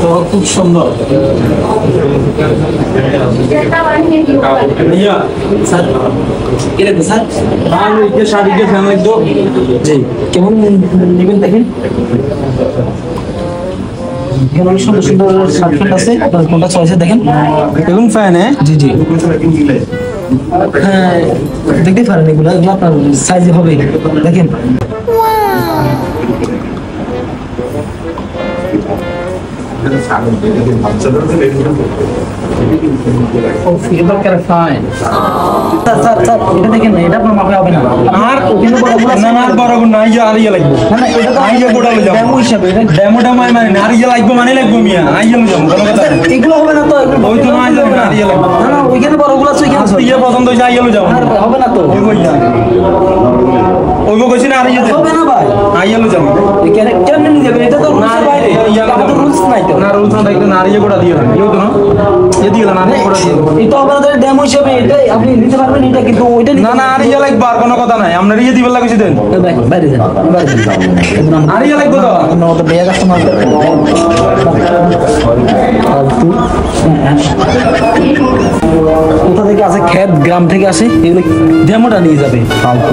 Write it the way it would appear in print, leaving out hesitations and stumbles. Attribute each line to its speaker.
Speaker 1: তো খুব সুন্দর। भैया सर क्या रहता सर? हाँ ये शादी के फैमिली दो जी কেমন নেবেন দেখেন এখানে অনেক সুন্দর সুন্দর শার্ট আছে আপনার কোনটা চয়েসে দেখেন এবং ফ্যান জি জি হ্যাঁ দেখতে পারেন এগুলো আপনার সাইজে হবে দেখেন এটা কেন ফাইন স্যার স্যার স্যার এটা দেখেন এটা আপনার মাপে হবে না আর ওখানে বড়গুলো না আর বড়গুলো নাই আর ইয়া লাগবে না এটা তো আইয়া গোটা লই যাব ডেমো হিসাবে এটা ডেমোটা মানে আর ইয়া লাগবে মানে লাগবে মিয়া আইয়া লই যাব কোনো কথা এগুলো হবে না তো ওই তো না যাবে আর ইয়া লাগবে না না ওইখানে বড়গুলো আছে ওইখানে ইয়া পছন্দ হইছে আইয়া লই যাব আর হবে না তো ওই কইয়া ওই কইছি না আর ইয়া হবে না ভাই আইয়া লই যাব কেন কেন নিয়ে যাবে এটা তো না বাইরে ইয়া তো রুলস নাই তো না রুলস নাই তো না আর ইয়া গোটা দিও না ইও তো না এ দিও না আর গোটা দিও এটা আপনাদের ডেমো হিসেবে এটা আপনি নিতে পারবেন এটা কিন্তু ওইটা না না আর ইয়া লাগবে আর কোনো কথা নাই আপনার ইয়া দিবেন লাগছে দেন বাইরে যান আর ইয়া লাগবে তো আপনার তো বেয়া কাস্টমার কোথা থেকে আসে খেত গ্রাম থেকে আসে এগুলো ডেমোটা নিয়ে যাবে ফালতু